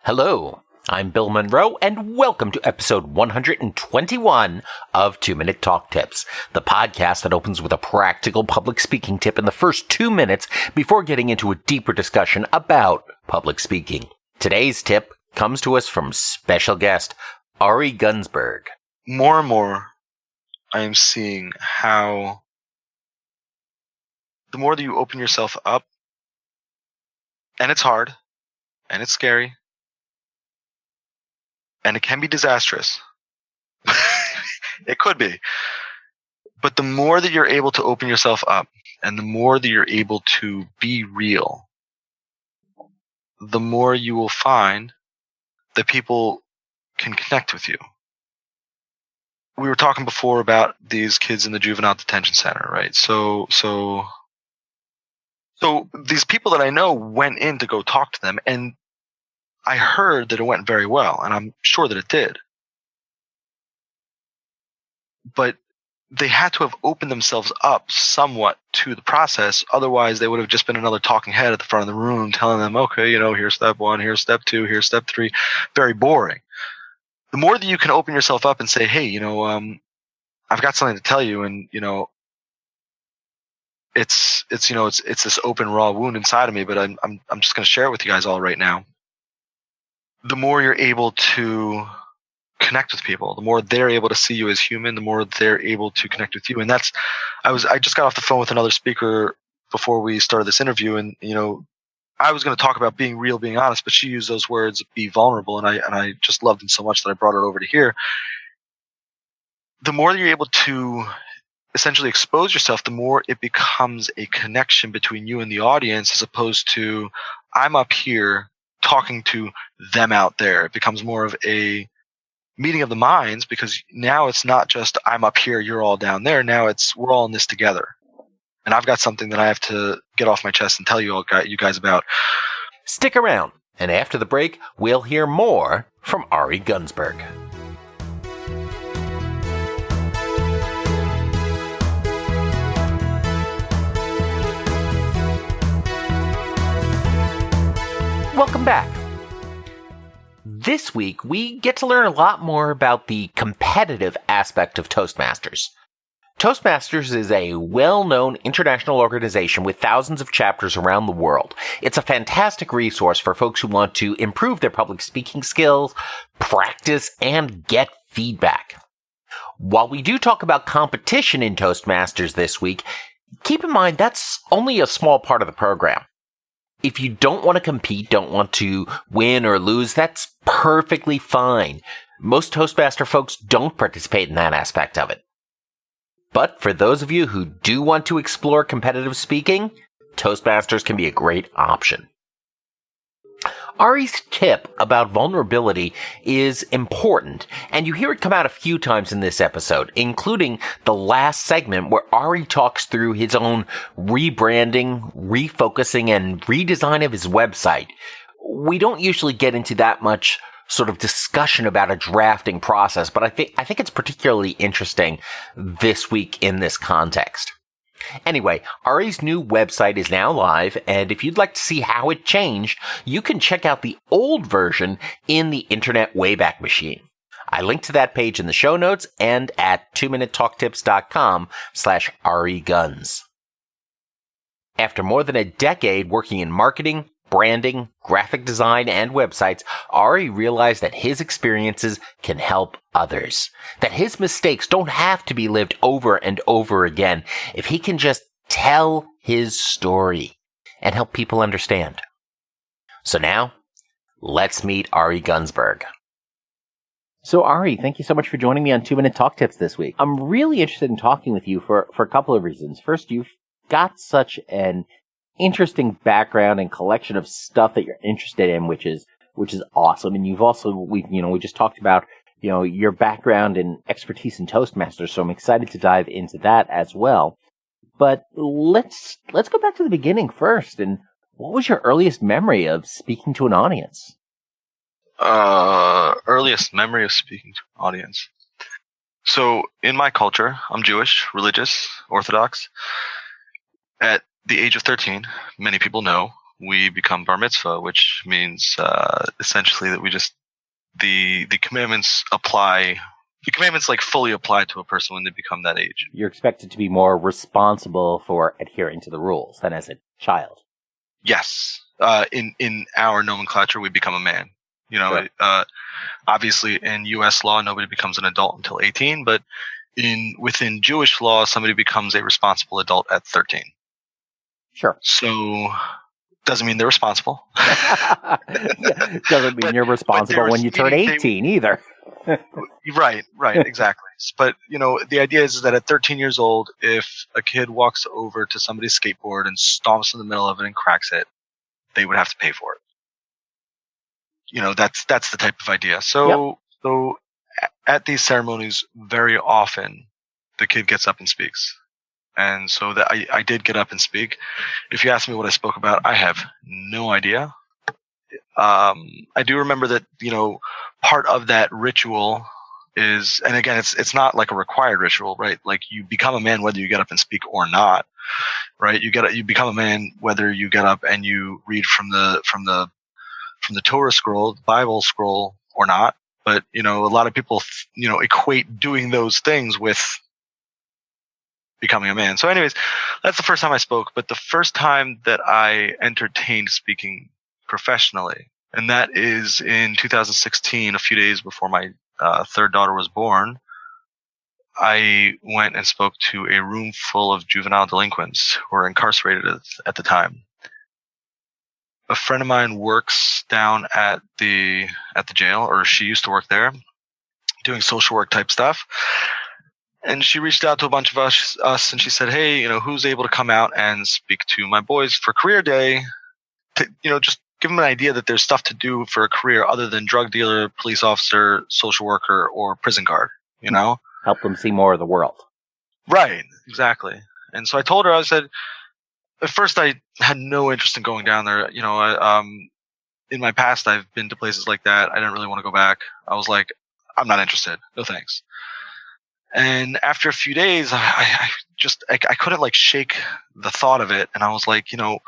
Hello, I'm Bill Monroe, and welcome to episode 121 of 2-Minute Talk Tips, the podcast that opens with a practical public speaking tip in the first 2 minutes before getting into a deeper discussion about public speaking. Today's tip comes to us from special guest Ari Gunzburg. More and more, I am seeing how the more that you open yourself up, and it's hard, and it's scary, and it can be disastrous. It could be. But the more that you're able to open yourself up and the more that you're able to be real, the more you will find that people can connect with you. We were talking before about these kids in the juvenile detention center, right? So these people that I know went in to go talk to them, and I heard that it went very well, and I'm sure that it did. But they had to have opened themselves up somewhat to the process. Otherwise, they would have just been another talking head at the front of the room telling them, okay, here's step 1, here's step 2, here's step 3. Very boring. The more that you can open yourself up and say, hey, I've got something to tell you, and, it's this open, raw wound inside of me, but I'm just going to share it with you guys all right now. The more you're able to connect with people, the more they're able to see you as human, the more they're able to connect with you. And I just got off the phone with another speaker before we started this interview, and I was going to talk about being real, being honest, but she used those words, be vulnerable, and I just loved them so much that I brought it over to here. The more that you're able to essentially expose yourself, the more it becomes a connection between you and the audience, as opposed to I'm up here talking to them out there. It becomes more of a meeting of the minds, because now it's not just I'm up here, you're all down there. Now it's we're all in this together. And I've got something that I have to get off my chest and tell you guys about. Stick around, and after the break, we'll hear more from Ari Gunzburg. Welcome back. This week, we get to learn a lot more about the competitive aspect of Toastmasters. Toastmasters is a well-known international organization with thousands of chapters around the world. It's a fantastic resource for folks who want to improve their public speaking skills, practice, and get feedback. While we do talk about competition in Toastmasters this week, keep in mind that's only a small part of the program. If you don't want to compete, don't want to win or lose, that's perfectly fine. Most Toastmaster folks don't participate in that aspect of it. But for those of you who do want to explore competitive speaking, Toastmasters can be a great option. Ari's tip about vulnerability is important, and you hear it come out a few times in this episode, including the last segment where Ari talks through his own rebranding, refocusing, and redesign of his website. We don't usually get into that much sort of discussion about a drafting process, but I think it's particularly interesting this week in this context. Anyway, Ari's new website is now live, and if you'd like to see how it changed, you can check out the old version in the Internet Wayback Machine. I linked to that page in the show notes and at 2minutetalktips.com/AriGuns. After more than a decade working in marketing, branding, graphic design, and websites, Ari realized that his experiences can help others. That his mistakes don't have to be lived over and over again if he can just tell his story and help people understand. So now, let's meet Ari Gunzburg. So Ari, thank you so much for joining me on 2-Minute Talk Tips this week. I'm really interested in talking with you for a couple of reasons. First, you've got such an interesting background and collection of stuff that you're interested in, which is awesome. And you've also, we just talked about, your background and expertise in Toastmasters. So I'm excited to dive into that as well. But let's go back to the beginning first. And what was your earliest memory of speaking to an audience? Earliest memory of speaking to an audience. So in my culture, I'm Jewish, religious, Orthodox. At the age of 13, many people know, we become bar mitzvah, which means essentially that we just the commandments apply. The commandments like fully apply to a person when they become that age. You're expected to be more responsible for adhering to the rules than as a child. Yes. In our nomenclature, we become a man. You know, Sure. Obviously in U.S. law, nobody becomes an adult until 18, but within Jewish law, somebody becomes a responsible adult at 13. Sure. So doesn't mean they're responsible. Doesn't mean you're responsible when you turn 18 either. Right, exactly. But, you know, the idea is that at 13 years old, if a kid walks over to somebody's skateboard and stomps in the middle of it and cracks it, they would have to pay for it. You know, that's the type of idea. So at these ceremonies, very often the kid gets up and speaks. And so that I did get up and speak. If you ask me what I spoke about, I have no idea. I do remember that, you know, part of that ritual is, and again, it's not like a required ritual, right? Like you become a man whether you get up and speak or not, right? You become a man whether you get up and you read from the Torah scroll, the Bible scroll or not. But, you know, a lot of people, you know, equate doing those things with becoming a man. So anyways, that's the first time I spoke, but the first time that I entertained speaking professionally, and that is in 2016, a few days before my third daughter was born, I went and spoke to a room full of juvenile delinquents who were incarcerated at the time. A friend of mine works down at the jail, or she used to work there, doing social work type stuff. And she reached out to a bunch of us and she said, hey, you know, who's able to come out and speak to my boys for career day to, you know, just give them an idea that there's stuff to do for a career other than drug dealer, police officer, social worker, or prison guard, you know? Help them see more of the world. Right, exactly. And so I told her, I said, at first I had no interest in going down there. You know, in my past, I've been to places like that. I didn't really want to go back. I was like, I'm not interested. No thanks. And after a few days, I couldn't like shake the thought of it. And I was like, you know,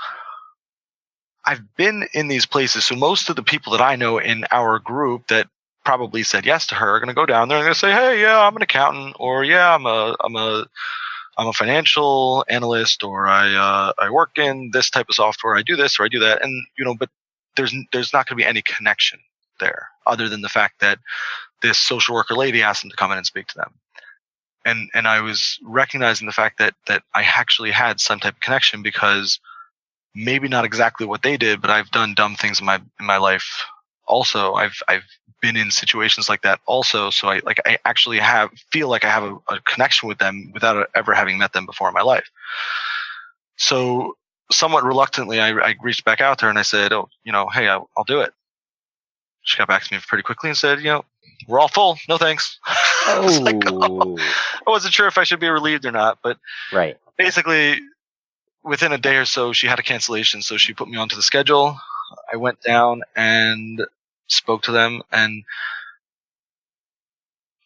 I've been in these places. So most of the people that I know in our group that probably said yes to her are going to go down there and going to say, hey, yeah, I'm an accountant, or yeah, I'm a financial analyst, or I work in this type of software. I do this or I do that. And, you know, but there's not going to be any connection there other than the fact that this social worker lady asked them to come in and speak to them. And I was recognizing the fact that I actually had some type of connection, because maybe not exactly what they did, but I've done dumb things in my life also. I've been in situations like that also. So I actually feel like I have a connection with them without ever having met them before in my life. So somewhat reluctantly, I reached back out to her and I said, oh, you know, hey, I'll do it. She got back to me pretty quickly and said, you know, we're all full. No thanks. I was like, oh. I wasn't sure if I should be relieved or not, but right. Basically within a day or so, she had a cancellation. So she put me onto the schedule. I went down and spoke to them, and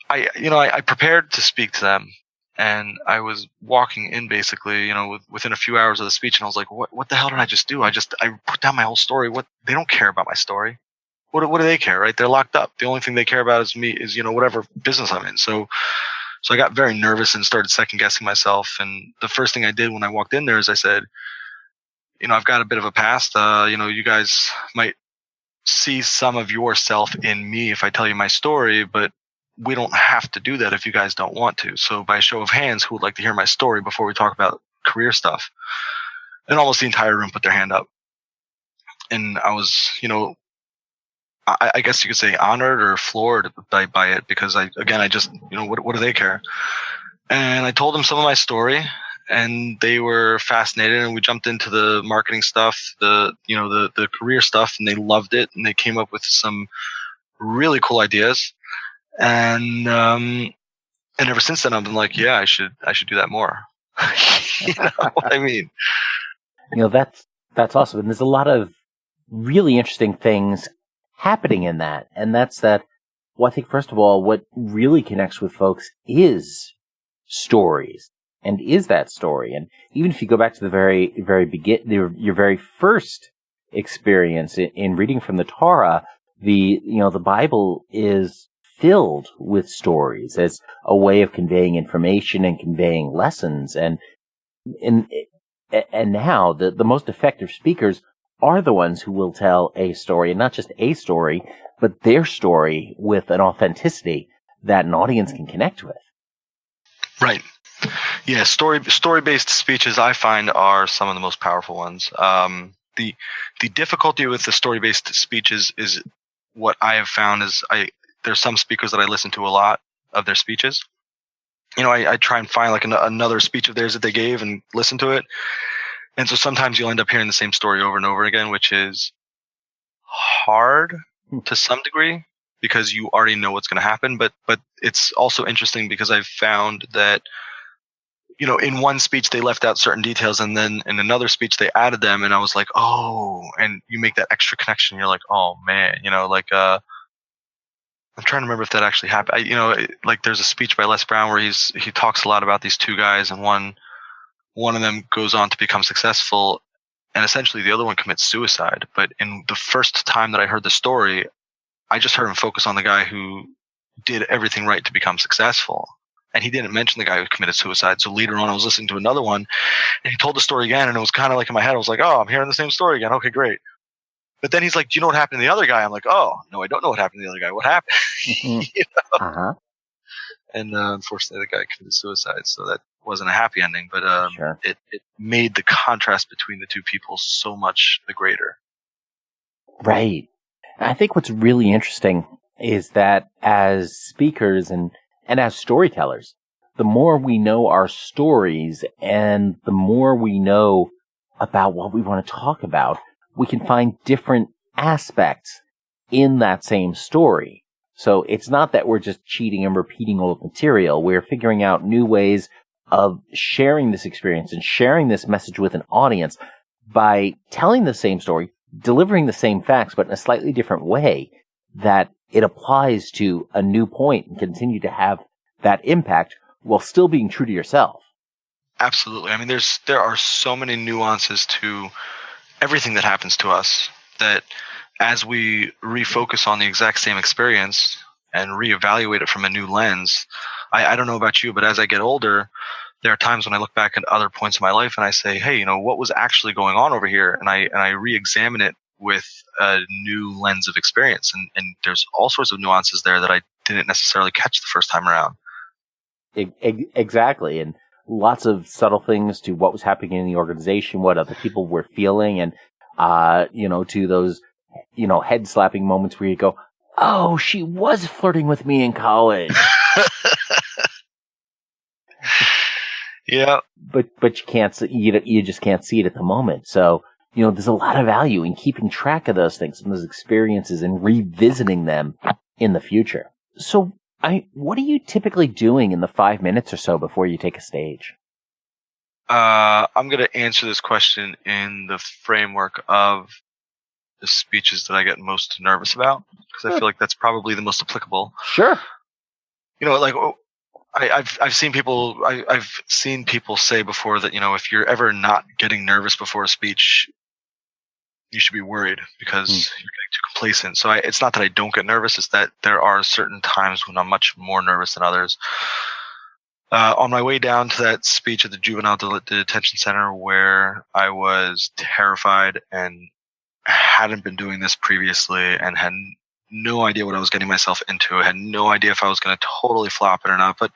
I prepared to speak to them, and I was walking in basically, you know, within a few hours of the speech, and I was like, what the hell did I just do? I put down my whole story. They don't care about my story. What do they care, right? They're locked up. The only thing they care about is me, is, you know, whatever business I'm in. So I got very nervous and started second guessing myself. And the first thing I did when I walked in there is I said, you know, I've got a bit of a past. You know, you guys might see some of yourself in me if I tell you my story, but we don't have to do that if you guys don't want to. So by a show of hands, who would like to hear my story before we talk about career stuff? And almost the entire room put their hand up. And I was, you know, I guess you could say honored or floored by it, because I just, you know, what do they care? And I told them some of my story, and they were fascinated, and we jumped into the marketing stuff, the career stuff, and they loved it, and they came up with some really cool ideas. And ever since then I've been like, yeah, I should do that more. You know what I mean? You know, that's awesome. And there's a lot of really interesting things happening in that. And that's that, well, I think first of all, what really connects with folks is stories, and is that story. And even if you go back to the very beginning, your very first experience. In reading from the Torah, the Bible is filled with stories as a way of conveying information and conveying lessons. And now the most effective speakers are the ones who will tell a story, and not just a story, but their story with an authenticity that an audience can connect with. Right. Yeah, story-based speeches I find are some of the most powerful ones. The difficulty with the story-based speeches is what I have found is there's some speakers that I listen to a lot of their speeches. I try and find like another speech of theirs that they gave and listen to it. And so sometimes you'll end up hearing the same story over and over again, which is hard to some degree because you already know what's going to happen. But it's also interesting because I've found that, in one speech they left out certain details, and then in another speech they added them, and I was like, oh, and you make that extra connection. You're like, oh man, I'm trying to remember if that actually happened. Like there's a speech by Les Brown where he talks a lot about these two guys, and one of them goes on to become successful, and essentially the other one commits suicide. But in the first time that I heard the story, I just heard him focus on the guy who did everything right to become successful. And he didn't mention the guy who committed suicide. So later on, I was listening to another one, and he told the story again, and it was kind of like in my head, I was like, oh, I'm hearing the same story again. Okay, great. But then he's like, do you know what happened to the other guy? I'm like, oh, no, I don't know what happened to the other guy. What happened? Uh-huh. And unfortunately, the guy committed suicide, so that wasn't a happy ending. But Sure. it made the contrast between the two people so much the greater. Right. I think what's really interesting is that as speakers and as storytellers, the more we know our stories and the more we know about what we want to talk about, we can find different aspects in that same story. So it's not that we're just cheating and repeating old material. We're figuring out new ways of sharing this experience and sharing this message with an audience by telling the same story, delivering the same facts, but in a slightly different way that it applies to a new point and continue to have that impact while still being true to yourself. Absolutely. I mean, there are so many nuances to everything that happens to us that as we refocus on the exact same experience and reevaluate it from a new lens, I don't know about you, but as I get older, there are times when I look back at other points in my life and I say, hey, what was actually going on over here? And I re-examine it with a new lens of experience. And there's all sorts of nuances there that I didn't necessarily catch the first time around. Exactly. And lots of subtle things to what was happening in the organization, what other people were feeling, and, to those, head slapping moments where you go, oh, she was flirting with me in college. Yeah. But you can't see, you just can't see it at the moment. So, there's a lot of value in keeping track of those things and those experiences and revisiting them in the future. So, what are you typically doing in the 5 minutes or so before you take a stage? I'm going to answer this question in the framework of the speeches that I get most nervous about, because I feel like that's probably the most applicable. Sure. I've seen people say before that, if you're ever not getting nervous before a speech, you should be worried because you're getting too complacent. So it's not that I don't get nervous. It's that there are certain times when I'm much more nervous than others. On my way down to that speech at the juvenile detention center where I was terrified and hadn't been doing this previously and had no idea what I was getting myself into. I had no idea if I was going to totally flop it or not. But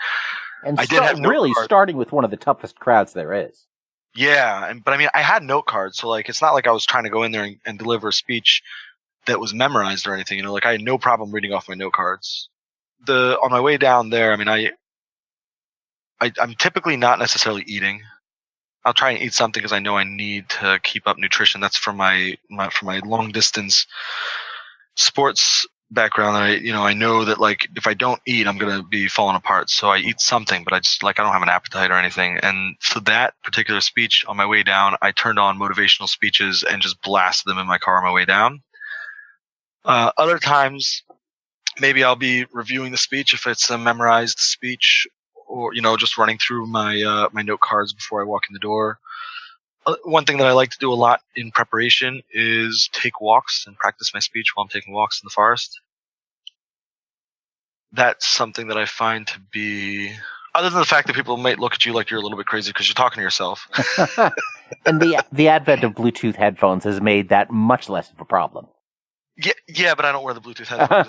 I did have starting with one of the toughest crowds there is. Yeah, but I mean, I had note cards, so it's not like I was trying to go in there and deliver a speech that was memorized or anything. I had no problem reading off my note cards. On my way down there, I mean, I'm typically not necessarily eating. I'll try and eat something because I know I need to keep up nutrition. That's from my long distance sports background. I know that if I don't eat, I'm going to be falling apart. So I eat something, but I don't have an appetite or anything. And for that particular speech on my way down, I turned on motivational speeches and just blasted them in my car on my way down. Other times, maybe I'll be reviewing the speech if it's a memorized speech, or just running through my note cards before I walk in the door. One thing that I like to do a lot in preparation is take walks and practice my speech while I'm taking walks in the forest. That's something that I find to be, other than the fact that people might look at you like you're a little bit crazy because you're talking to yourself. And the advent of Bluetooth headphones has made that much less of a problem. Yeah, but I don't wear the Bluetooth headphones.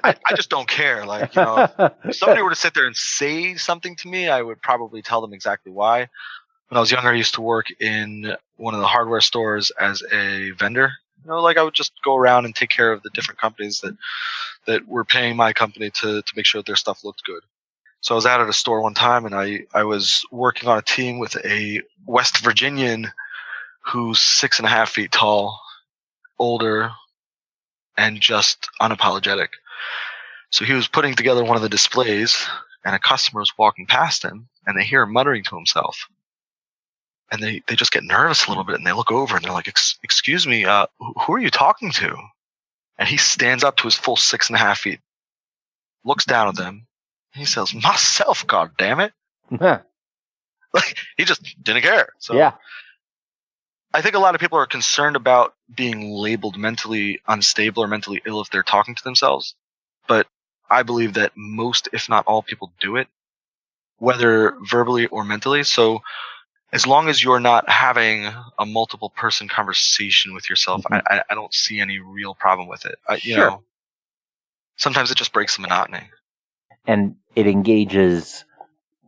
I just don't care. Like, you know, if somebody were to sit there and say something to me, I would probably tell them exactly why. When I was younger, I used to work in one of the hardware stores as a vendor. You know, like I would just go around and take care of the different companies that were paying my company to make sure that their stuff looked good. So I was out at a store one time, and I was working on a team with a West Virginian who's 6.5 feet tall, older, and just unapologetic. So he was putting together one of the displays, and a customer was walking past him, and they hear him muttering to himself. And they just get nervous a little bit, and they look over, and they're like, excuse me, who are you talking to? And he stands up to his full 6.5 feet, looks down at them, and he says, myself, God damn it. Like, he just didn't care. So yeah. I think a lot of people are concerned about being labeled mentally unstable or mentally ill if they're talking to themselves. But I believe that most, if not all, people do it, whether verbally or mentally. So as long as you're not having a multiple person conversation with yourself, I don't see any real problem with it. You know, sometimes it just breaks the monotony. And it engages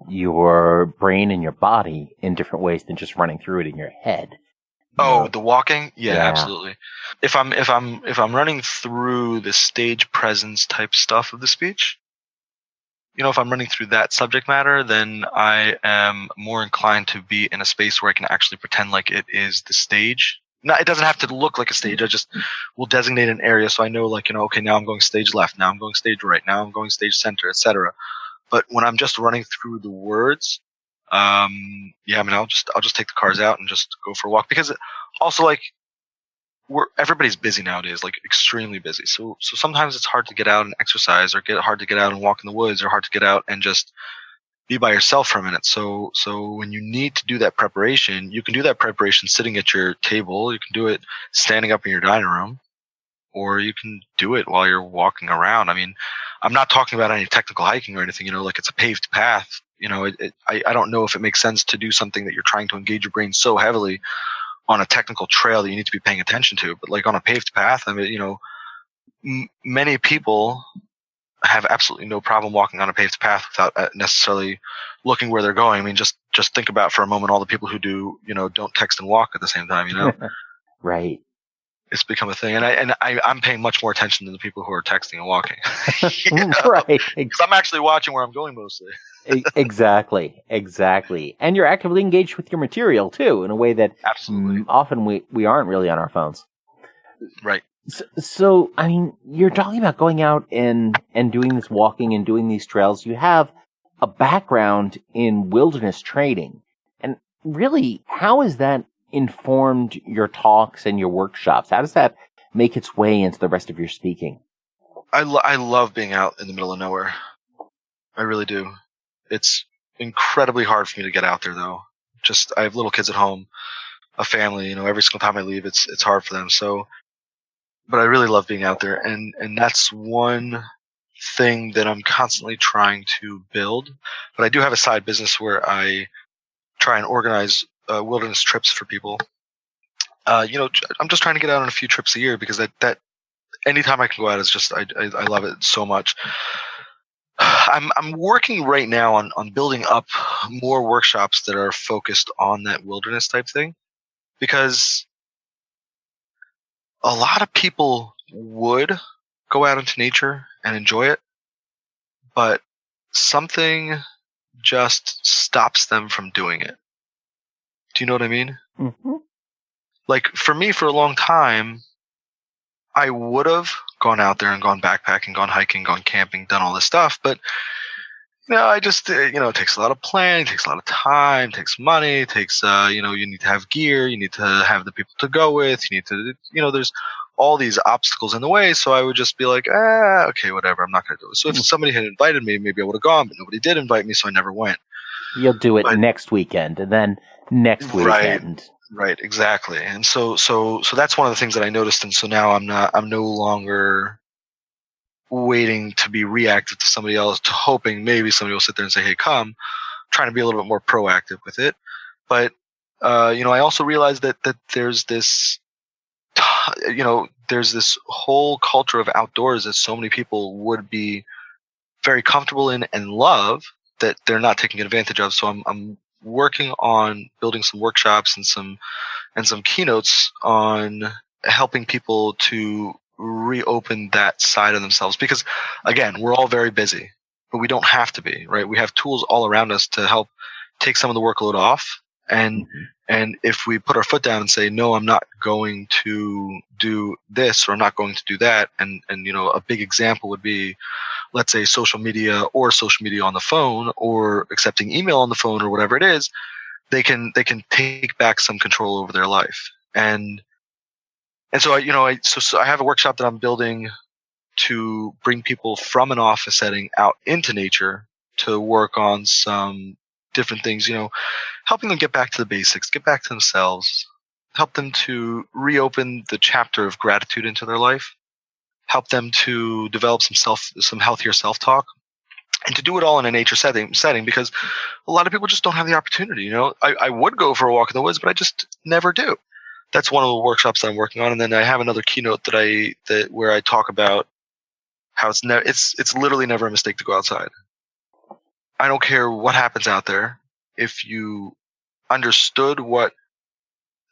your brain and your body in different ways than just running through it in your head. Oh, the walking? Yeah, absolutely. If I'm running through the stage presence type stuff of the speech, you know, if I'm running through that subject matter, then I am more inclined to be in a space where I can actually pretend like it is the stage. It doesn't have to look like a stage. I just will designate an area so I know, like, you know, okay, now I'm going stage left, now I'm going stage right, now I'm going stage center, etc. But when I'm just running through the words, I mean, I'll just take the cars out and just go for a walk, because also, like, everybody's busy nowadays, like extremely busy. So sometimes it's hard to get out and exercise, or hard to get out and walk in the woods, or hard to get out and just be by yourself for a minute. So when you need to do that preparation, you can do that preparation sitting at your table. You can do it standing up in your dining room, or you can do it while you're walking around. I mean, I'm not talking about any technical hiking or anything, you know, like it's a paved path. You know, I don't know if it makes sense to do something that you're trying to engage your brain so heavily on a technical trail that you need to be paying attention to. But like on a paved path, I mean, you know, many people have absolutely no problem walking on a paved path without necessarily looking where they're going. I mean, just think about for a moment all the people who do, you know, don't text and walk at the same time, you know? Right. It's become a thing. And I'm paying much more attention to the people who are texting and walking. You know? Right. Because I'm actually watching where I'm going mostly. Exactly. And you're actively engaged with your material too, in a way that often we aren't really on our phones. Right. So, I mean, you're talking about going out and doing this walking and doing these trails. You have a background in wilderness training. And really, how has that informed your talks and your workshops? How does that make its way into the rest of your speaking? I love being out in the middle of nowhere. I really do. It's incredibly hard for me to get out there, though. Just, I have little kids at home, a family, you know, every single time I leave, it's hard for them. So, but I really love being out there. And that's one thing that I'm constantly trying to build. But I do have a side business where I try and organize wilderness trips for people. You know, I'm just trying to get out on a few trips a year, because that anytime I can go out is just, I love it so much. I'm working right now on building up more workshops that are focused on that wilderness type thing, because a lot of people would go out into nature and enjoy it, but something just stops them from doing it. Do you know what I mean? Mm-hmm. Like, for me, for a long time, I would have gone out there and gone backpacking, gone hiking, gone camping, done all this stuff. But, you know, I just, you know, it takes a lot of planning, it takes a lot of time, it takes money, it takes, you know, you need to have gear, you need to have the people to go with, you need to, you know, there's all these obstacles in the way. So I would just be like, okay, whatever, I'm not going to do it. So if somebody had invited me, maybe I would have gone, but nobody did invite me, so I never went. You'll do it next weekend, and then next weekend. Right, exactly. And so that's one of the things that I noticed. And so now I'm no longer waiting to be reactive to somebody else, to hoping maybe somebody will sit there and say, hey, come, trying to be a little bit more proactive with it. But, I also realized that there's this, there's this whole culture of outdoors that so many people would be very comfortable in and love, that they're not taking advantage of. So I'm working on building some workshops and some keynotes on helping people to reopen that side of themselves, because again, we're all very busy, but we don't have to be, right? We have tools all around us to help take some of the workload off. And if we put our foot down and say, no, I'm not going to do this, or I'm not going to do that. And a big example would be, let's say social media on the phone, or accepting email on the phone, or whatever it is. They can take back some control over their life. And so I have a workshop that I'm building to bring people from an office setting out into nature to work on some different things, helping them get back to the basics, get back to themselves, help them to reopen the chapter of gratitude into their life, help them to develop some healthier self-talk, and to do it all in a nature setting, because a lot of people just don't have the opportunity. I would go for a walk in the woods, but I just never do. That's one of the workshops that I'm working on. And then I have another keynote where I talk about how it's literally never a mistake to go outside. I don't care what happens out there. If you understood what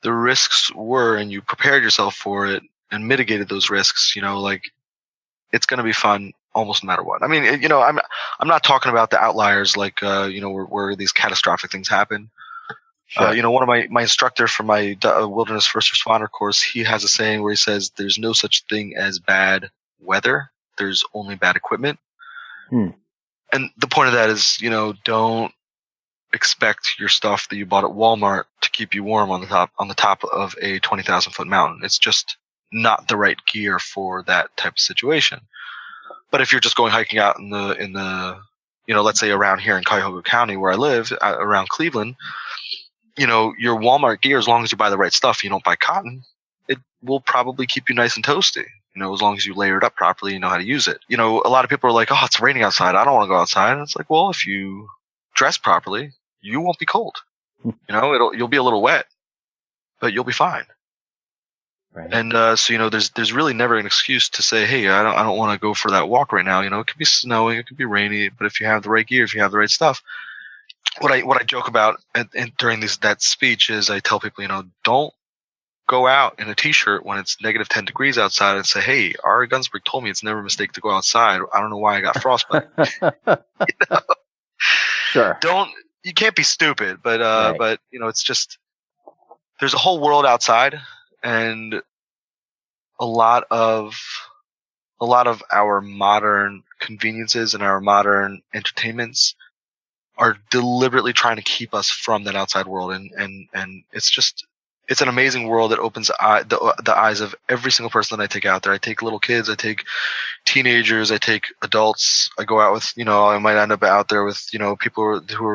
the risks were and you prepared yourself for it and mitigated those risks, it's going to be fun almost no matter what. I mean, I'm not talking about the outliers, like, where these catastrophic things happen. Sure. One of my instructor for my wilderness first responder course, he has a saying where he says, there's no such thing as bad weather. There's only bad equipment. And the point of that is, don't expect your stuff that you bought at Walmart to keep you warm on the top of a 20,000 foot mountain. It's just not the right gear for that type of situation. But if you're just going hiking out in the let's say around here in Cuyahoga County where I live, around Cleveland, your Walmart gear, as long as you buy the right stuff, you don't buy cotton, it will probably keep you nice and toasty. As long as you layer it up properly, you know how to use it. A lot of people are like, oh, it's raining outside, I don't want to go outside. And it's like, well, if you dress properly, you won't be cold. You'll be a little wet, but you'll be fine. Right. And there's really never an excuse to say, hey, I don't want to go for that walk right now. It could be snowing, it could be rainy, but if you have the right gear, if you have the right stuff. What I joke about during that speech is I tell people, don't go out in a t-shirt when it's negative 10 degrees outside and say, hey, Ari Gunzburg told me it's never a mistake to go outside. I don't know why I got frostbite. Sure. You can't be stupid, but right. But it's just, there's a whole world outside, and a lot of our modern conveniences and our modern entertainments are deliberately trying to keep us from that outside world. And it's an amazing world that opens the eyes of every single person that I take out there. I take little kids, I take teenagers, I take adults. I go out with, I might end up out there with, people who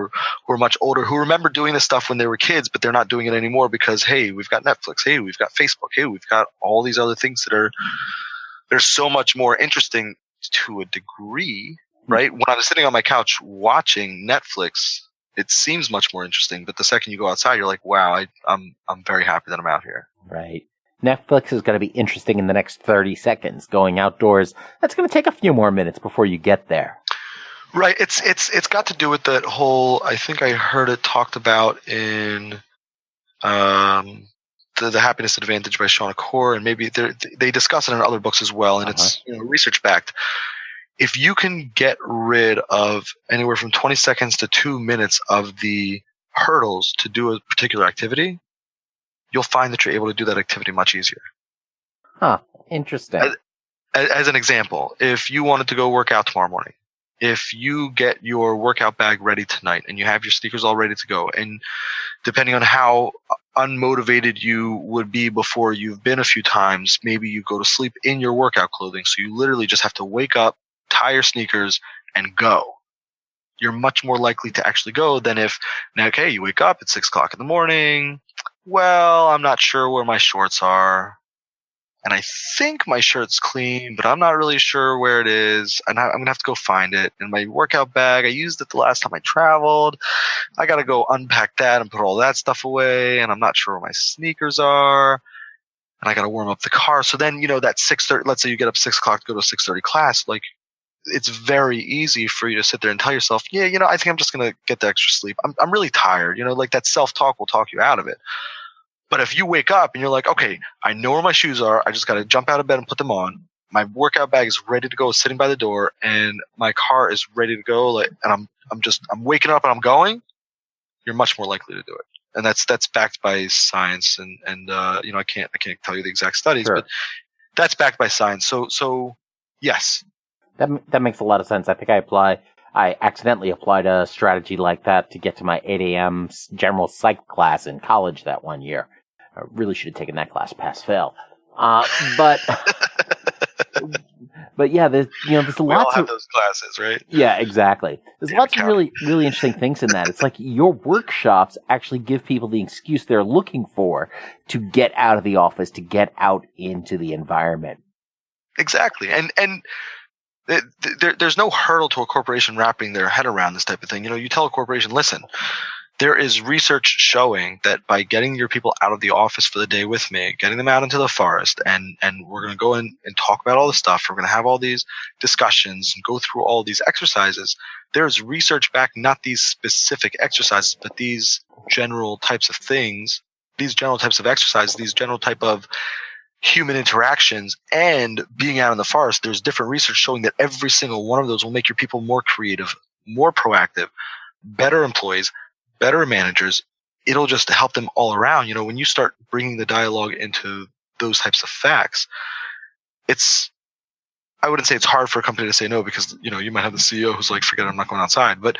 are much older, who remember doing this stuff when they were kids, but they're not doing it anymore because, hey, we've got Netflix. Hey, we've got Facebook. Hey, we've got all these other things they're so much more interesting to a degree, right? When I was sitting on my couch watching Netflix, it seems much more interesting, but the second you go outside, you're like, wow, I'm very happy that I'm out here. Right. Netflix is going to be interesting in the next 30 seconds. Going outdoors, that's going to take a few more minutes before you get there. Right. It's got to do with that whole, I think I heard it talked about in the Happiness Advantage by Shauna Core, and maybe they discuss it in other books as well, and it's research backed. If you can get rid of anywhere from 20 seconds to 2 minutes of the hurdles to do a particular activity, you'll find that you're able to do that activity much easier. Huh. Interesting. As an example, if you wanted to go work out tomorrow morning, if you get your workout bag ready tonight and you have your sneakers all ready to go, and depending on how unmotivated you would be before you've been a few times, maybe you go to sleep in your workout clothing. So you literally just have to wake up, tie your sneakers, and go. You're much more likely to actually go than if, okay, you wake up at 6 o'clock in the morning, well, I'm not sure where my shorts are. And I think my shirt's clean, but I'm not really sure where it is. And I'm going to have to go find it. And my workout bag, I used it the last time I traveled. I got to go unpack that and put all that stuff away. And I'm not sure where my sneakers are. And I got to warm up the car. So then, that 6:30, let's say you get up 6 o'clock to go to a 6:30 class. Like, it's very easy for you to sit there and tell yourself, yeah, I think I'm just going to get the extra sleep. I'm really tired. Like that self-talk will talk you out of it. But if you wake up and you're like, okay, I know where my shoes are. I just got to jump out of bed and put them on. My workout bag is ready to go, sitting by the door, and my car is ready to go. And I'm waking up and I'm going. You're much more likely to do it, and that's backed by science. And I can't tell you the exact studies, Sure. but that's backed by science. So yes, that makes a lot of sense. I think I accidentally applied a strategy like that to get to my 8 a.m. general psych class in college that one year. I really should have taken that class, pass fail. But yeah, there's lots we all have those classes, right? Yeah, exactly. There's lots of really, really interesting things in that. It's like your workshops actually give people the excuse they're looking for to get out of the office, to get out into the environment. Exactly, and there's no hurdle to a corporation wrapping their head around this type of thing. You tell a corporation, listen, there is research showing that by getting your people out of the office for the day with me, getting them out into the forest, and we're going to go in and talk about all this stuff. We're going to have all these discussions and go through all these exercises. There's research back, not these specific exercises, but these general types of things, these general types of exercises, these general type of human interactions and being out in the forest. There's different research showing that every single one of those will make your people more creative, more proactive, better employees, better managers. It'll just help them all around. When you start bringing the dialogue into those types of facts, I wouldn't say it's hard for a company to say no, because, you might have the CEO who's like, forget it, I'm not going outside. But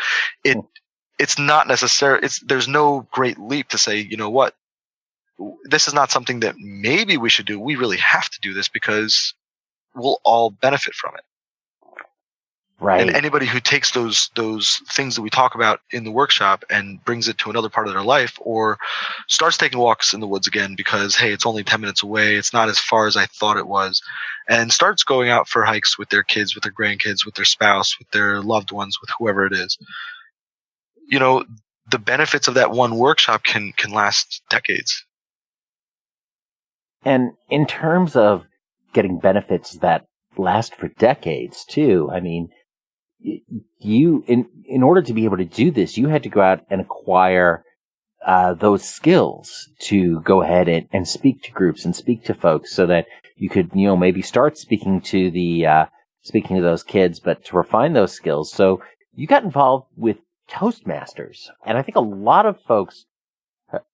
it's not necessary. There's no great leap to say, you know what, this is not something that maybe we should do. We really have to do this because we'll all benefit from it. Right. And anybody who takes those things that we talk about in the workshop and brings it to another part of their life, or starts taking walks in the woods again because, hey, it's only 10 minutes away, it's not as far as I thought it was, and starts going out for hikes with their kids, with their grandkids, with their spouse, with their loved ones, with whoever it is, the benefits of that one workshop can last decades. And in terms of getting benefits that last for decades too, I mean, you, in order to be able to do this, you had to go out and acquire those skills to go ahead and speak to groups and speak to folks, so that you could, maybe start speaking to those kids, but to refine those skills. So you got involved with Toastmasters, and I think a lot of folks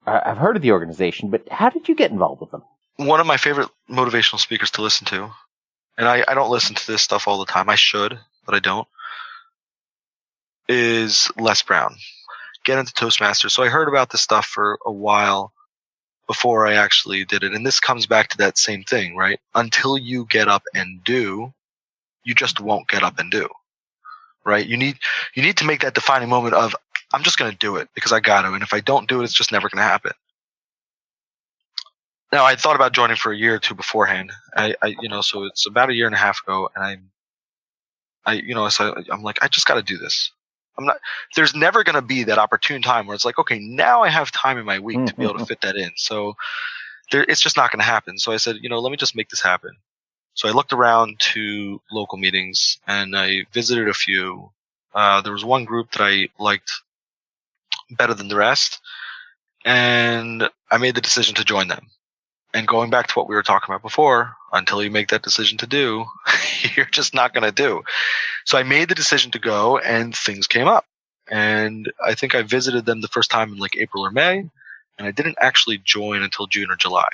have heard of the organization, but how did you get involved with them? One of my favorite motivational speakers to listen to, and I don't listen to this stuff all the time. I should, but I don't, is Les Brown. Get into Toastmasters. So I heard about this stuff for a while before I actually did it. And this comes back to that same thing, right? Until you get up and do, you just won't get up and do, right? You need to make that defining moment of, I'm just going to do it because I got to. And if I don't do it, it's just never going to happen. Now, I thought about joining for a year or two beforehand. So it's about a year and a half ago, and I'm like, I just got to do this. There's never going to be that opportune time where it's like, okay, now I have time in my week to be able to fit that in. So it's just not going to happen. So I said, let me just make this happen. So I looked around to local meetings and I visited a few. There was one group that I liked better than the rest, and I made the decision to join them. And going back to what we were talking about before, until you make that decision to do, you're just not going to do. So I made the decision to go, and things came up. And I think I visited them the first time in like April or May, and I didn't actually join until June or July.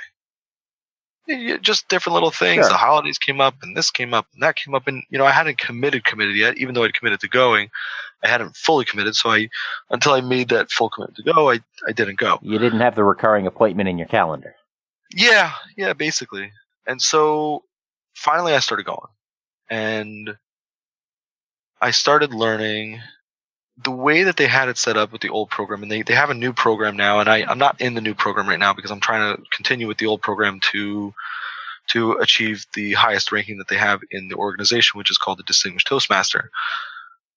Just different little things. Sure. The holidays came up, and this came up, and that came up. And, I hadn't committed yet, even though I'd committed to going. I hadn't fully committed. So until I made that full commitment to go, I didn't go. You didn't have the recurring appointment in your calendar. Yeah, basically. And so finally I started going, and I started learning the way that they had it set up with the old program, and they have a new program now, and I'm not in the new program right now because I'm trying to continue with the old program to achieve the highest ranking that they have in the organization, which is called the Distinguished Toastmaster.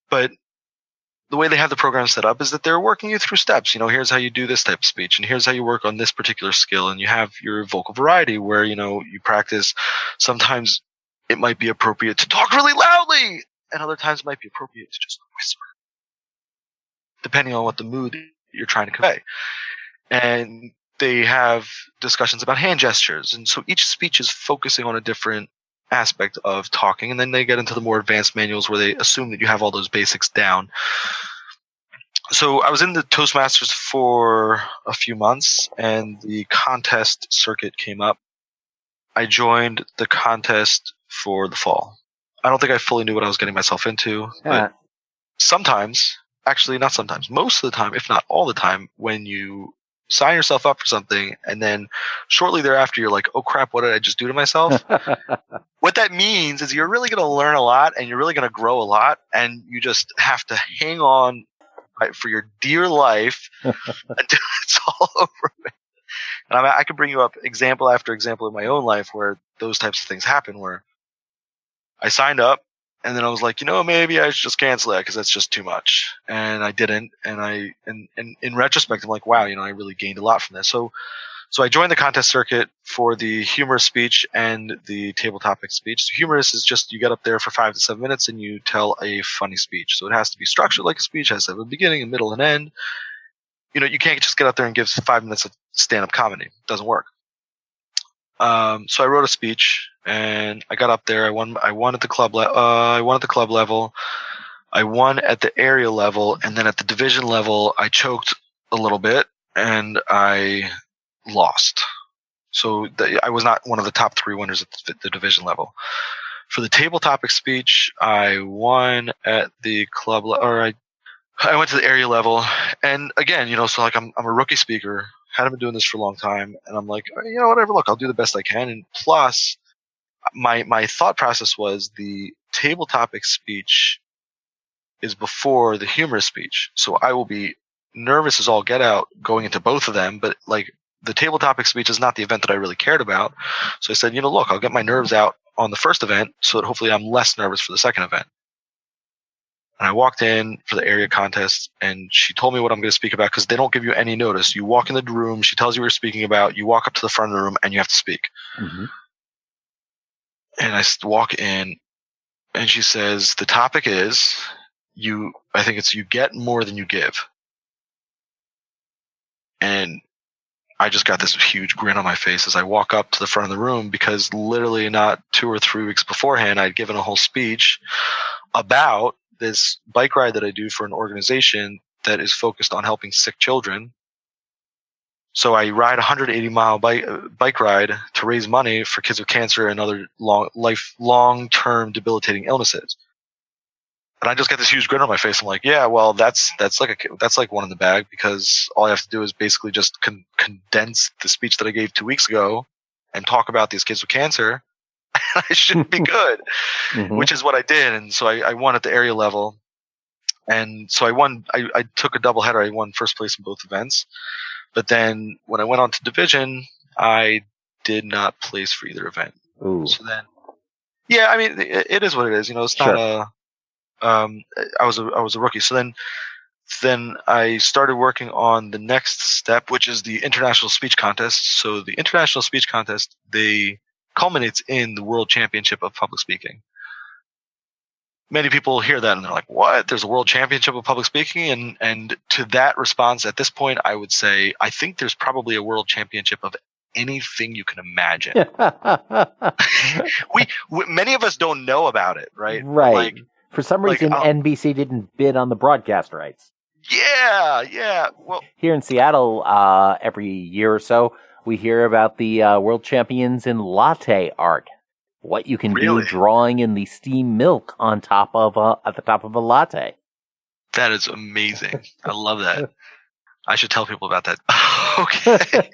But the way they have the program set up is that they're working you through steps. Here's how you do this type of speech, and here's how you work on this particular skill, and you have your vocal variety where, you practice. Sometimes it might be appropriate to talk really loudly, and other times it might be appropriate to just whisper, depending on what the mood you're trying to convey. And they have discussions about hand gestures. And so each speech is focusing on a different aspect of talking. And then they get into the more advanced manuals where they assume that you have all those basics down. So I was in the Toastmasters for a few months, and the contest circuit came up. I joined the contest for the fall. I don't think I fully knew what I was getting myself into, but sometimes, actually not sometimes, most of the time, if not all the time, when you sign yourself up for something and then shortly thereafter you're like, oh crap, what did I just do to myself? What that means is you're really going to learn a lot and you're really going to grow a lot, and you just have to hang on for your dear life until it's all over. And I could bring you up example after example in my own life where those types of things happen, where I signed up and then I was like, maybe I should just cancel it because that's just too much. And I didn't. And in retrospect, I'm like, wow, I really gained a lot from this. So I joined the contest circuit for the humorous speech and the table topic speech. So humorous is just you get up there for 5 to 7 minutes and you tell a funny speech. So it has to be structured like a speech, it has to have a beginning, a middle, and end. You can't just get up there and give 5 minutes of stand-up comedy. It doesn't work. So I wrote a speech and I got up there. I won at the club. I won at the club level. I won at the area level, and then at the division level, I choked a little bit and I lost. So I was not one of the top 3 winners at the division level. For the table topic speech, I won at the club I went to the area level, and again, so like I'm a rookie speaker. Hadn't been doing this for a long time, and I'm like, whatever. Look, I'll do the best I can. And plus, my thought process was the table topic speech is before the humorous speech, so I will be nervous as all get out going into both of them. But like the table topic speech is not the event that I really cared about, so I said, look, I'll get my nerves out on the first event, so that hopefully I'm less nervous for the second event. And I walked in for the area contest, and she told me what I'm going to speak about because they don't give you any notice. You walk in the room, she tells you what you're speaking about, you walk up to the front of the room, and you have to speak. Mm-hmm. And I walk in, and she says, the topic is, I think it's you get more than you give. And I just got this huge grin on my face as I walk up to the front of the room, because literally not 2 or 3 weeks beforehand, I'd given a whole speech about this bike ride that I do for an organization that is focused on helping sick children. So I ride a 180-mile bike ride to raise money for kids with cancer and other long-term debilitating illnesses. And I just got this huge grin on my face. I'm like, yeah, well, that's like one in the bag, because all I have to do is basically just condense the speech that I gave 2 weeks ago and talk about these kids with cancer. I should be good, mm-hmm. Which is what I did. And so I won at the area level. And so I won. I took a doubleheader. I won first place in both events. But then when I went on to division, I did not place for either event. Ooh. So then, yeah, I mean, it is what it is. It's sure. not I was a rookie. So then I started working on the next step, which is the international speech contest. So the international speech contest, they culminates in the World Championship of Public Speaking. Many people hear that and they're like, what? There's a World Championship of Public Speaking? And to that response, at this point, I would say, I think there's probably a World Championship of anything you can imagine. Many of us don't know about it, right? Right. Like, for some reason, NBC didn't bid on the broadcast rights. Yeah. Well, here in Seattle, every year or so, we hear about the world champions in latte art. What you can do drawing in the steam milk on top of at the top of a latte. That is amazing. I love that. I should tell people about that. Okay.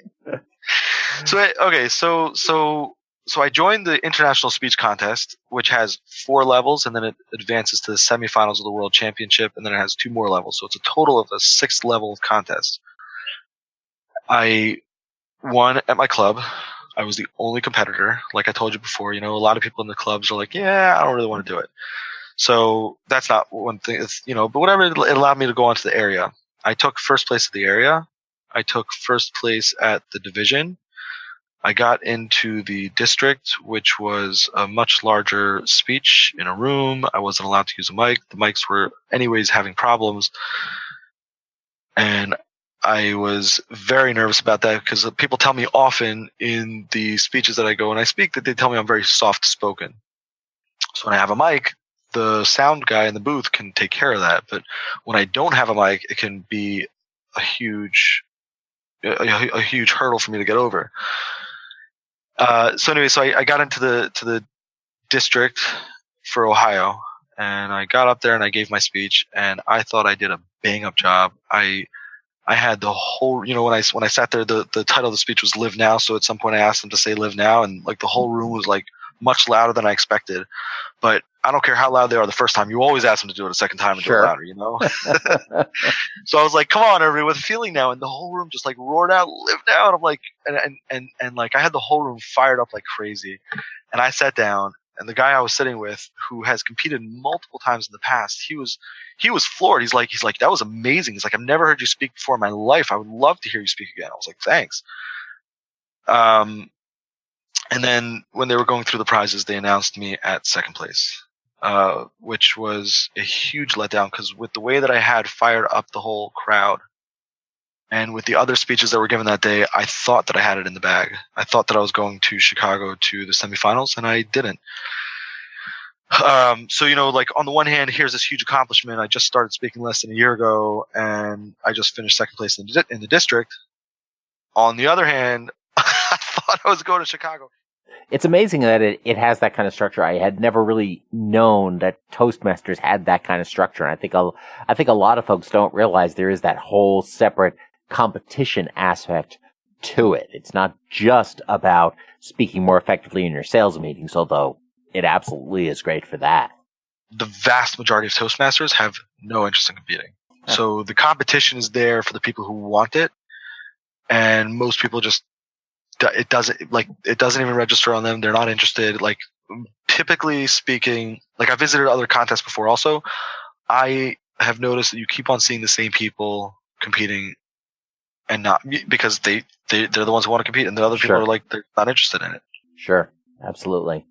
So So I joined the International Speech Contest, which has 4 levels, and then it advances to the semifinals of the World Championship, and then it has 2 more levels. So it's a total of a 6th level of contest. I won at my club. I was the only competitor. Like I told you before, a lot of people in the clubs are like, yeah, I don't really want to do it. So that's not one thing. It's, but whatever, it allowed me to go on to the area. I took first place at the area. I took first place at the division. I got into the district, which was a much larger speech in a room. I wasn't allowed to use a mic. The mics were anyways having problems. And I was very nervous about that because people tell me often in the speeches that I go and I speak that they tell me I'm very soft spoken. So when I have a mic, the sound guy in the booth can take care of that. But when I don't have a mic, it can be a huge hurdle for me to get over. So I got into the district for Ohio, and I got up there and I gave my speech, and I thought I did a bang up job. I had the whole, when I sat there, the title of the speech was "Live Now." So at some point I asked them to say "Live Now," and like the whole room was like much louder than I expected. But I don't care how loud they are the first time. You always ask them to do it a second time and do it louder, So I was like, come on, everybody, with a feeling now. And the whole room just like roared out, "Live Now." And I'm like, and like I had the whole room fired up like crazy. And I sat down, and the guy I was sitting with, who has competed multiple times in the past, he was floored. He's like, that was amazing. He's like, I've never heard you speak before in my life. I would love to hear you speak again. I was like, thanks. And then when they were going through the prizes, they announced me at second place, which was a huge letdown because with the way that I had fired up the whole crowd and with the other speeches that were given that day, I thought that I had it in the bag. I thought that I was going to Chicago to the semifinals, and I didn't. So, like on the one hand, here's this huge accomplishment. I just started speaking less than a year ago, and I just finished second place in the district. On the other hand, I thought I was going to Chicago. It's amazing that it has that kind of structure. I had never really known that Toastmasters had that kind of structure. And I think a lot of folks don't realize there is that whole separate competition aspect to it. It's not just about speaking more effectively in your sales meetings, although it absolutely is great for that. The vast majority of Toastmasters have no interest in competing. So the competition is there for the people who want it. And most people it doesn't even register on them. They're not interested. Like, typically speaking, like I visited other contests before also. I have noticed that you keep on seeing the same people competing and not because they're the ones who want to compete, and the other people are like, they're not interested in it. Sure. Absolutely.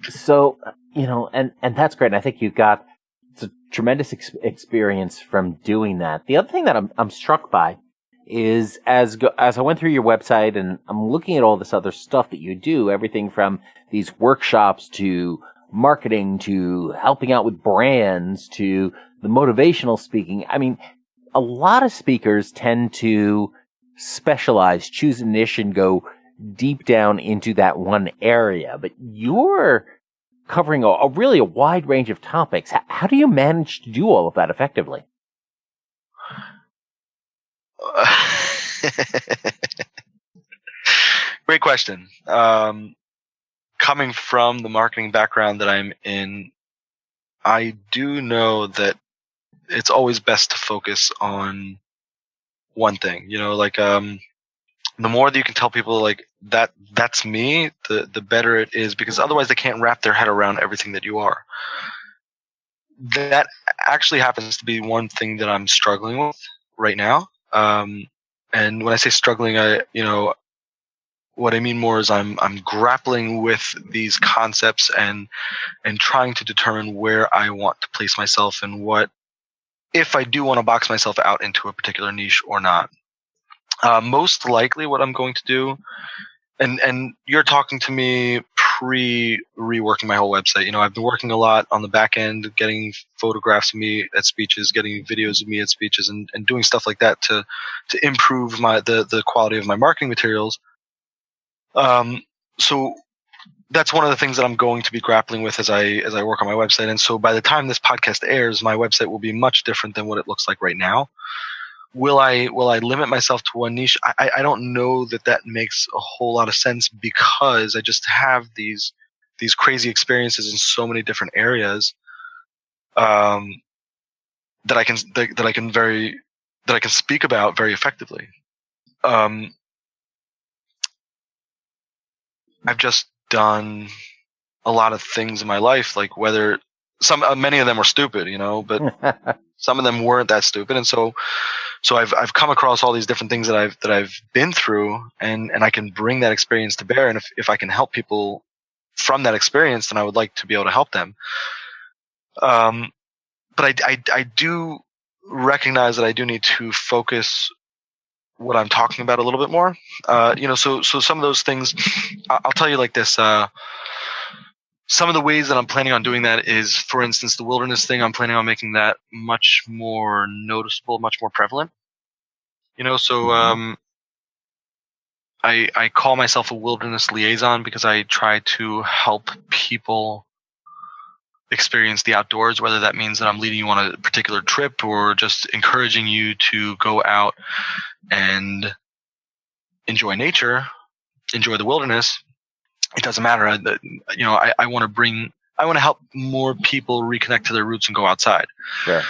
So, and that's great. And I think it's a tremendous experience from doing that. The other thing that I'm struck by is as I went through your website and I'm looking at all this other stuff that you do, everything from these workshops to marketing to helping out with brands to the motivational speaking. I mean, a lot of speakers tend to specialize, choose a niche and go deep down into that one area, but you're covering a really wide range of topics. How do you manage to do all of that effectively? Great question. Coming from the marketing background that I'm in, I do know that it's always best to focus on one thing. The more that you can tell people like that's me, the better it is, because otherwise they can't wrap their head around everything that you are. That actually happens to be one thing that I'm struggling with right now. And when I say struggling, what I mean more is I'm grappling with these concepts and trying to determine where I want to place myself and if I do want to box myself out into a particular niche or not. Most likely what I'm going to do, and you're talking to me reworking my whole website. I've been working a lot on the back end, getting photographs of me at speeches, getting videos of me at speeches, and doing stuff like that to improve the quality of my marketing materials. So that's one of the things that I'm going to be grappling with as I work on my website. And so by the time this podcast airs, my website will be much different than what it looks like right now. Will I limit myself to one niche? I don't know that makes a whole lot of sense, because I just have these crazy experiences in so many different areas, that I can speak about very effectively. I've just done a lot of things in my life, like whether many of them were stupid, but some of them weren't that stupid, and so I've come across all these different things that I've been through, and I can bring that experience to bear, and if I can help people from that experience, then I would like to be able to help them. But I do recognize that I do need to focus what I'm talking about a little bit more. So some of those things, I'll tell you like this. Some of the ways that I'm planning on doing that is, for instance, the wilderness thing. I'm planning on making that much more noticeable, much more prevalent. I call myself a wilderness liaison because I try to help people experience the outdoors, whether that means that I'm leading you on a particular trip or just encouraging you to go out and enjoy nature, enjoy the wilderness. It doesn't matter. I want to help more people reconnect to their roots and go outside. Sure.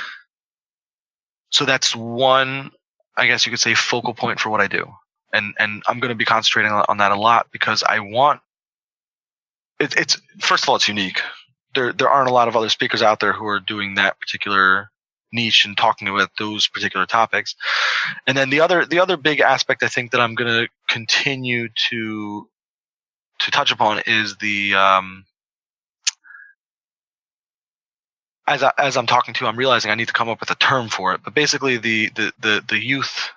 So that's one, I guess you could say, focal point for what I do. And I'm going to be concentrating on that a lot, because I want it's first of all, it's unique. There aren't a lot of other speakers out there who are doing that particular niche and talking about those particular topics. And then the other big aspect I think that I'm going to continue to touch upon is the as I'm talking to, I'm realizing I need to come up with a term for it, but basically the youth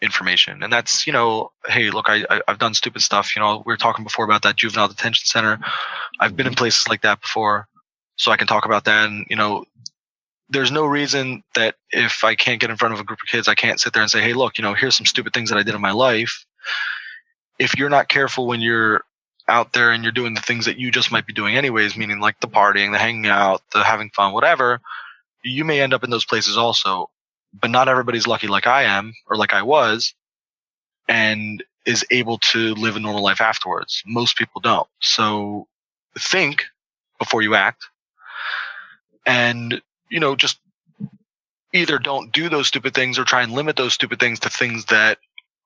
information. And that's, hey, look, I've done stupid stuff. We were talking before about that juvenile detention center. I've been in places like that before, so I can talk about that. And, there's no reason that if I can't get in front of a group of kids, I can't sit there and say, hey, look, here's some stupid things that I did in my life. If you're not careful when you're out there and you're doing the things that you just might be doing anyways, meaning like the partying, the hanging out, the having fun, whatever, you may end up in those places also. But not everybody's lucky like I am, or like I was, and is able to live a normal life afterwards. Most people don't. So think before you act, and, just either don't do those stupid things or try and limit those stupid things to things that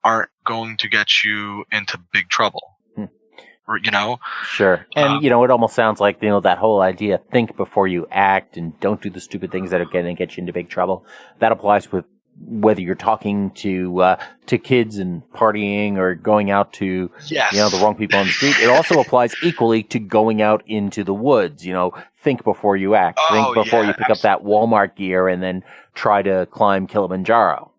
aren't going to get you into big trouble. Sure. And, it almost sounds like, that whole idea, think before you act and don't do the stupid things that are going to get you into big trouble. That applies with whether you're talking to kids and partying or going out to, the wrong people on the street. It also applies equally to going out into the woods. Think before you act. Think before you pick up that Walmart gear and then try to climb Kilimanjaro.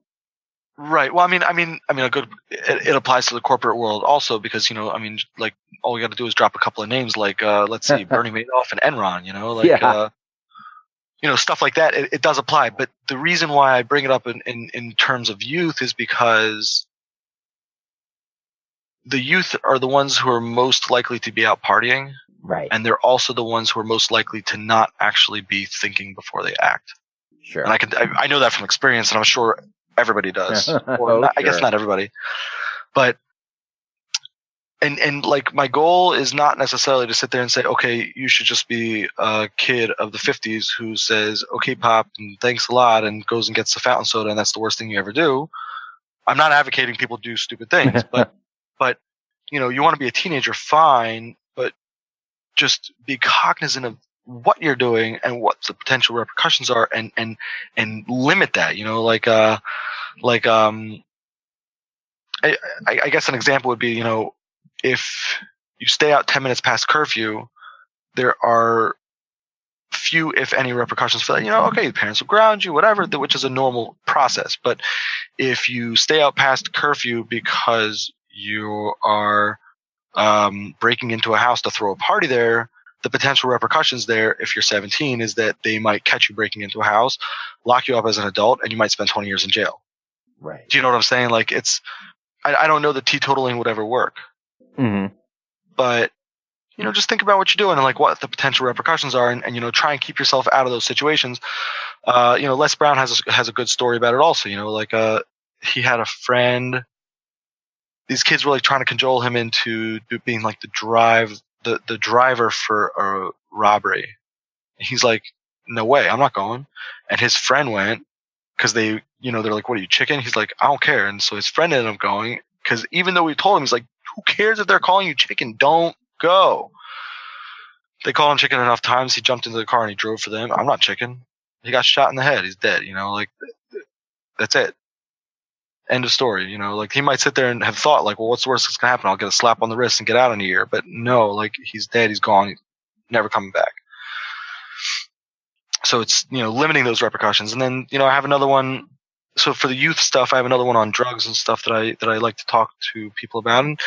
Right. Well, it applies to the corporate world also, because, like, all we got to do is drop a couple of names, like, let's see, Bernie Madoff and Enron, stuff like that. It does apply. But the reason why I bring it up in terms of youth is because the youth are the ones who are most likely to be out partying. Right. And they're also the ones who are most likely to not actually be thinking before they act. Sure. And I know that from experience, and I'm sure everybody does. Or I guess not everybody. But and like, my goal is not necessarily to sit there and say, okay, you should just be a kid of the 50s who says, okay, Pop, and thanks a lot, and goes and gets the fountain soda, and that's the worst thing you ever do. I'm not advocating people do stupid things, but you want to be a teenager, fine, but just be cognizant of what you're doing and what the potential repercussions are, and limit that. I guess an example would be, if you stay out 10 minutes past curfew, there are few, if any, repercussions for that. Okay, parents will ground you, whatever, which is a normal process. But if you stay out past curfew because you are breaking into a house to throw a party there, the potential repercussions there, if you're 17, is that they might catch you breaking into a house, lock you up as an adult, and you might spend 20 years in jail. Right. Do you know what I'm saying? Like, I don't know that teetotaling would ever work. Mm-hmm. But, just think about what you're doing and like what the potential repercussions are, and try and keep yourself out of those situations. Les Brown has a good story about it also. Like he had a friend. These kids were like trying to cajole him into being like the driver for a robbery. He's like, no way, I'm not going. And his friend went because they're like, what are you, chicken? He's like, I don't care. And so his friend ended up going because even though we told him, he's like, who cares if they're calling you chicken? Don't go. They called him chicken enough times. He jumped into the car and he drove for them. I'm not chicken. He got shot in the head. He's dead. Like that's it. End of story. Like he might sit there and have thought like, well, what's the worst that's gonna happen? I'll get a slap on the wrist and get out in a year. But no, like he's dead. He's gone. He's never coming back. So it's, limiting those repercussions. And then, I have another one. So for the youth stuff, I have another one on drugs and stuff that I like to talk to people about. And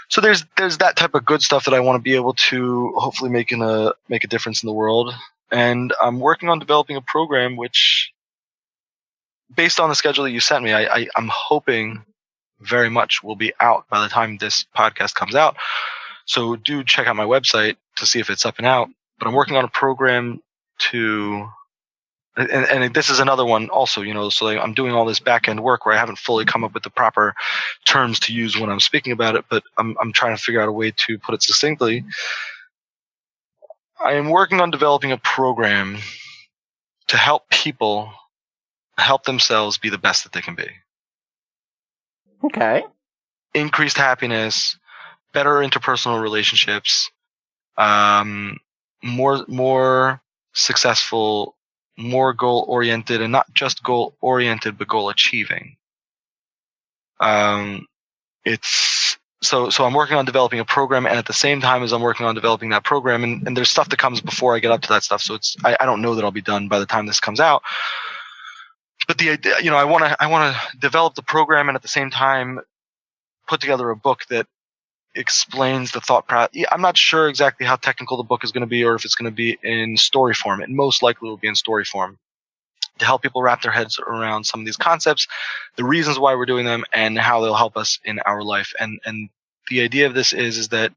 so there's that type of good stuff that I want to be able to hopefully make a difference in the world. And I'm working on developing a program which, based on the schedule that you sent me, I'm hoping very much will be out by the time this podcast comes out. So do check out my website to see if it's up and out. But I'm working on a program and this is another one also, so I'm doing all this back end work where I haven't fully come up with the proper terms to use when I'm speaking about it, but I'm trying to figure out a way to put it succinctly. I am working on developing a program to help people help themselves be the best that they can be. Okay. Increased happiness, better interpersonal relationships, more successful, more goal oriented, and not just goal oriented, but goal achieving. It's so I'm working on developing a program, and at the same time as I'm working on developing that program, and there's stuff that comes before I get up to that stuff. So I don't know that I'll be done by the time this comes out. But the idea, I want to develop the program, and at the same time put together a book that explains the thought process. I'm not sure exactly how technical the book is going to be, or if it's going to be in story form. It most likely will be in story form to help people wrap their heads around some of these concepts, the reasons why we're doing them, and how they'll help us in our life. And the idea of this is that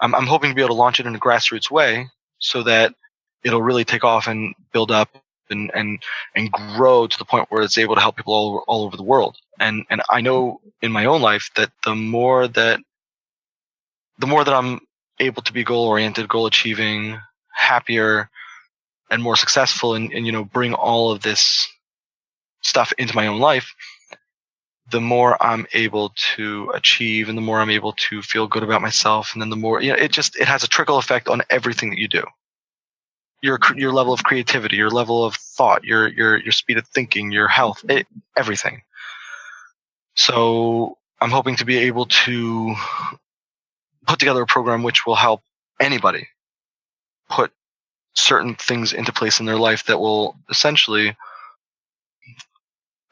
I'm hoping to be able to launch it in a grassroots way so that it'll really take off and build up and grow to the point where it's able to help people all over the world. And I know in my own life that the more that I'm able to be goal-oriented, goal-achieving, happier, and more successful, and bring all of this stuff into my own life, the more I'm able to achieve, and the more I'm able to feel good about myself, and then the more it has a trickle effect on everything that you do. Your level of creativity, your level of thought, your speed of thinking, your health, everything. So I'm hoping to be able to put together a program which will help anybody put certain things into place in their life that will essentially,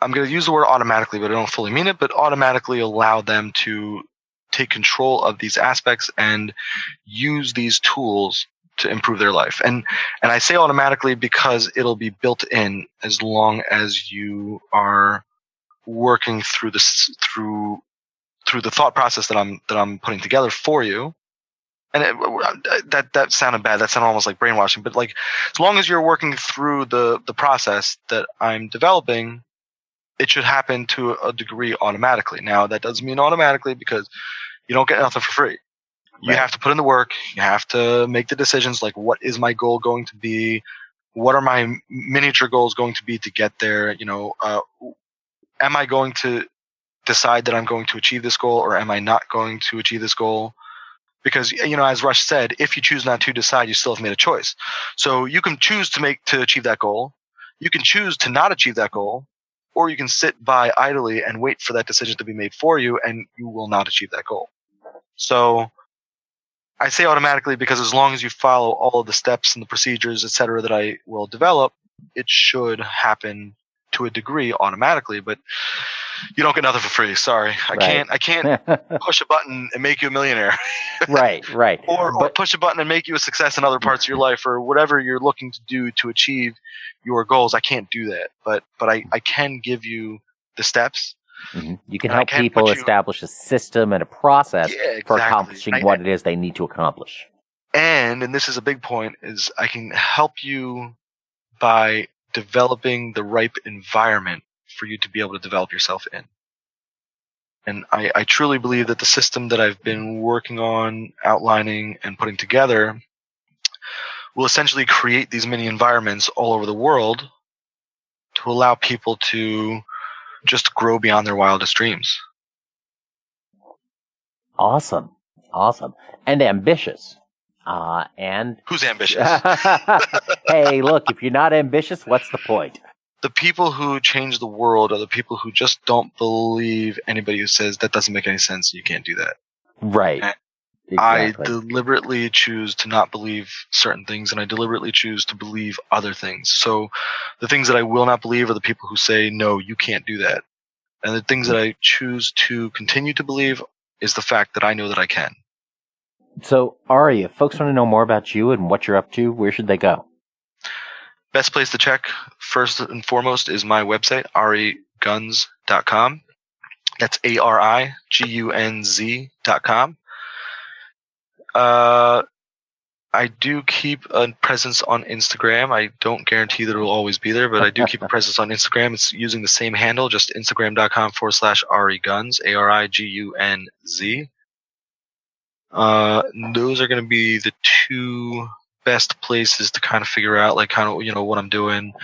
I'm going to use the word automatically, but I don't fully mean it, but automatically allow them to take control of these aspects and use these tools to improve their life. And I say automatically because it'll be built in as long as you are working through this, through the thought process that I'm putting together for you. And that sounded bad. That sounded almost like brainwashing. But like, as long as you're working through the process that I'm developing, it should happen to a degree automatically. Now, that doesn't mean automatically because you don't get nothing for free. You have to put in the work. You have to make the decisions. Like, what is my goal going to be? What are my miniature goals going to be to get there? Am I going to decide that I'm going to achieve this goal, or am I not going to achieve this goal? Because, as Rush said, if you choose not to decide, you still have made a choice. So you can choose to achieve that goal. You can choose to not achieve that goal, or you can sit by idly and wait for that decision to be made for you, and you will not achieve that goal. So I say automatically because as long as you follow all of the steps and the procedures, et cetera, that I will develop, it should happen to a degree automatically, but you don't get nothing for free. Sorry. I can't push a button and make you a millionaire. Right. or push a button and make you a success in other parts of your life, or whatever you're looking to do to achieve your goals. I can't do that, but I can give you the steps. Mm-hmm. You can help people establish a system and a process for accomplishing what it is they need to accomplish. And this is a big point, is I can help you by developing the ripe environment for you to be able to develop yourself in. And I truly believe that the system that I've been working on, outlining, and putting together will essentially create these mini environments all over the world to allow people to just grow beyond their wildest dreams. Awesome. And ambitious. And who's ambitious? Hey, look, if you're not ambitious, what's the point? The people who change the world are the people who just don't believe anybody who says that doesn't make any sense. You can't do that. Right. Exactly. I deliberately choose to not believe certain things, and I deliberately choose to believe other things. So the things that I will not believe are the people who say, no, you can't do that. And the things that I choose to continue to believe is the fact that I know that I can. So, Ari, if folks want to know more about you and what you're up to, where should they go? Best place to check, first and foremost, is my website, arigunz.com. That's arigunz.com. I do keep a presence on Instagram. I don't guarantee that it will always be there, but I do keep a presence on Instagram. It's using the same handle, just instagram.com/arigunz, ARIGUNZ. Those are going to be the two best places to kind of figure out, like, kind of, what I'm doing.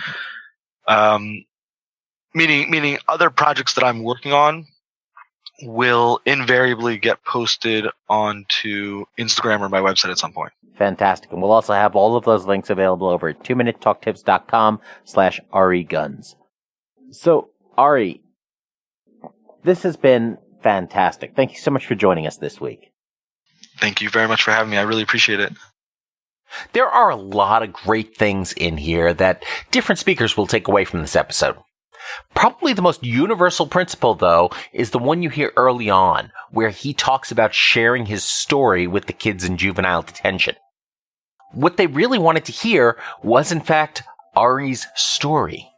Meaning other projects that I'm working on will invariably get posted onto Instagram or my website at some point. Fantastic. And we'll also have all of those links available over at 2minutetalktips.com/AriGuns. So, Ari, this has been fantastic. Thank you so much for joining us this week. Thank you very much for having me. I really appreciate it. There are a lot of great things in here that different speakers will take away from this episode. Probably the most universal principle, though, is the one you hear early on, where he talks about sharing his story with the kids in juvenile detention. What they really wanted to hear was, in fact, Ari's story.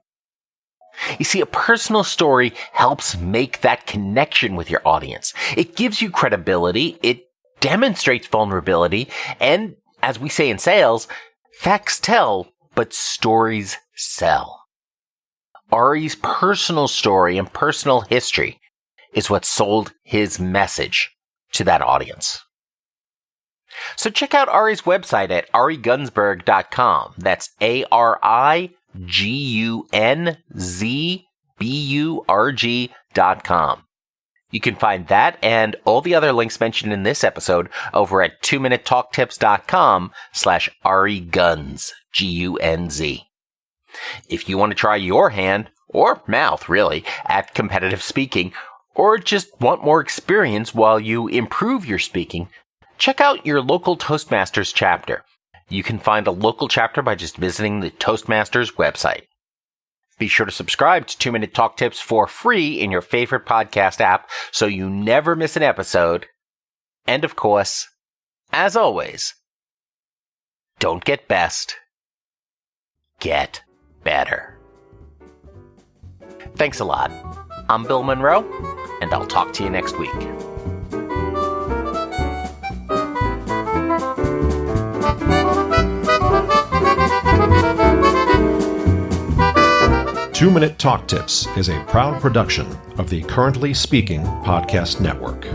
You see, a personal story helps make that connection with your audience. It gives you credibility, it demonstrates vulnerability, and, as we say in sales, facts tell, but stories sell. Ari's personal story and personal history is what sold his message to that audience. So check out Ari's website at arigunzburg.com. That's ARIGUNZBURG.com. You can find that and all the other links mentioned in this episode over at 2minutetalktips.com/AriGuns, GUNZ. If you want to try your hand, or mouth really, at competitive speaking, or just want more experience while you improve your speaking, check out your local Toastmasters chapter. You can find a local chapter by just visiting the Toastmasters website. Be sure to subscribe to 2 Minute Talk Tips for free in your favorite podcast app so you never miss an episode. And of course, as always, don't get best, get better. Thanks a lot. I'm Bill Monroe, and I'll talk to you next week. Two-Minute Talk Tips is a proud production of the Currently Speaking Podcast Network.